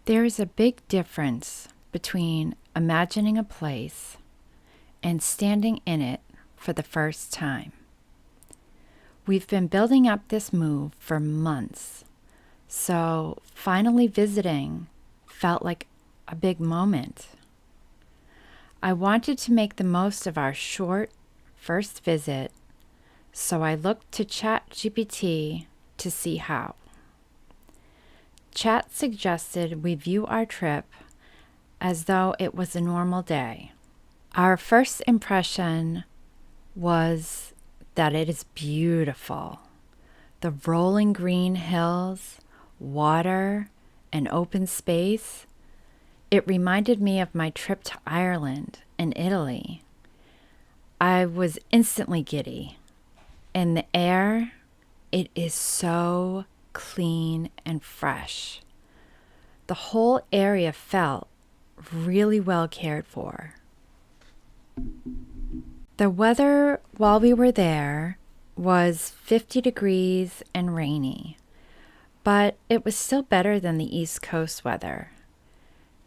There is a big difference between imagining a place and standing in it for the first time. We've been building up this move for months, so finally visiting felt like a big moment. I wanted to make the most of our short first visit, so I looked to ChatGPT to see how. Chat suggested we view our trip as though it was a normal day. Our first impression was that it is beautiful. The rolling green hills, water, and open space. It reminded me of my trip to Ireland and Italy. I was instantly giddy. And the air, it is so clean and fresh. The whole area felt really well cared for. The weather while we were there was 50 degrees and rainy, but it was still better than the East Coast weather.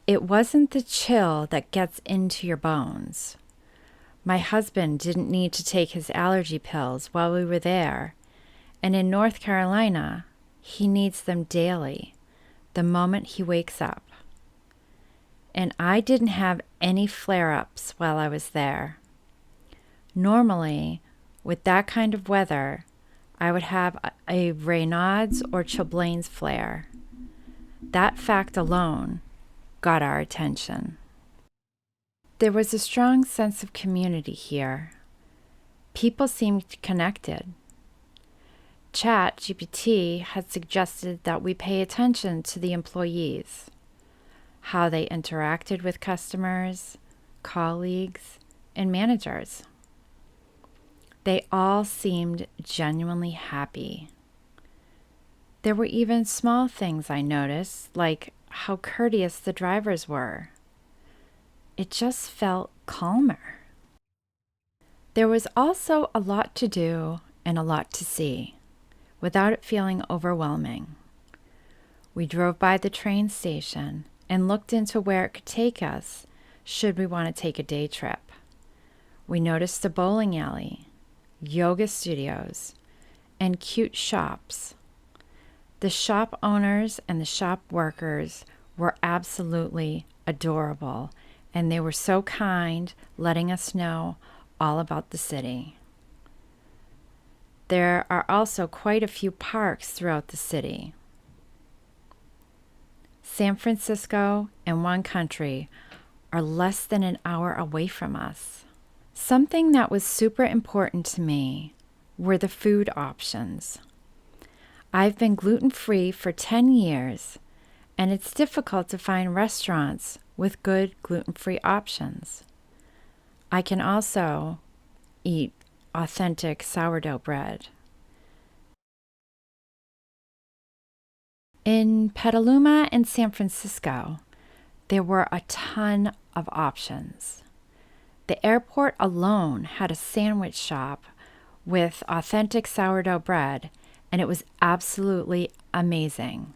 It wasn't the chill that gets into your bones. My husband didn't need to take his allergy pills while we were there, and in North Carolina, he needs them daily, the moment he wakes up. And I didn't have any flare-ups while I was there. Normally, with that kind of weather, I would have a Raynaud's or Chilblain's flare. That fact alone got our attention. There was a strong sense of community here. People seemed connected. ChatGPT had suggested that we pay attention to the employees, how they interacted with customers, colleagues, and managers. They all seemed genuinely happy. There were even small things I noticed, like how courteous the drivers were. It just felt calmer. There was also a lot to do and a lot to see, without it feeling overwhelming. We drove by the train station and looked into where it could take us should we want to take a day trip. We noticed a bowling alley, yoga studios, and cute shops. The shop owners and the shop workers were absolutely adorable, and they were so kind, letting us know all about the city. There are also quite a few parks throughout the city. San Francisco and One Country are less than an hour away from us. Something that was super important to me were the food options. I've been gluten-free for 10 years, and it's difficult to find restaurants with good gluten-free options. I can also eat authentic sourdough bread. In Petaluma and San Francisco, there were a ton of options. The airport alone had a sandwich shop with authentic sourdough bread, and it was absolutely amazing.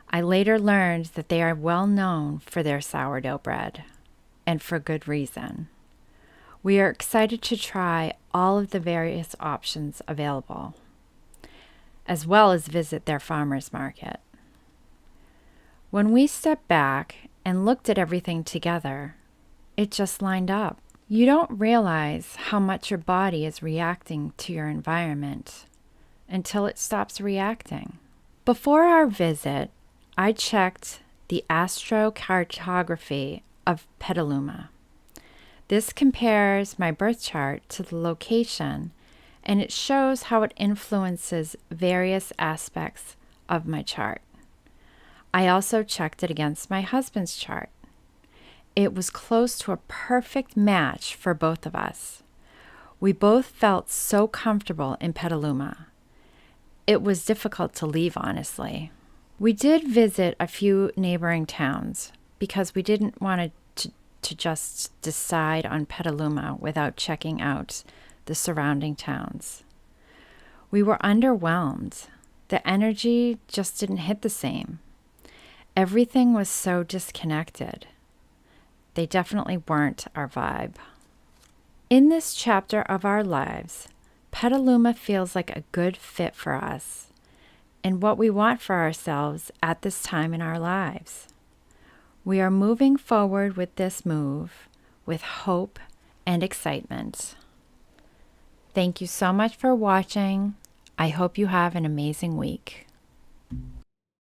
I later learned that they are well known for their sourdough bread, and for good reason. We are excited to try all of the various options available, as well as visit their farmers market. When we stepped back and looked at everything together, it just lined up. You don't realize how much your body is reacting to your environment until it stops reacting. Before our visit, I checked the astrocartography of Petaluma. This compares my birth chart to the location, and it shows how it influences various aspects of my chart. I also checked it against my husband's chart. It was close to a perfect match for both of us. We both felt so comfortable in Petaluma. It was difficult to leave, honestly. We did visit a few neighboring towns because we didn't want to just decide on Petaluma without checking out the surrounding towns. We were underwhelmed. The energy just didn't hit the same. Everything was so disconnected. They definitely weren't our vibe. In this chapter of our lives, Petaluma feels like a good fit for us and what we want for ourselves at this time in our lives. We are moving forward with this move with hope and excitement. Thank you so much for watching. I hope you have an amazing week.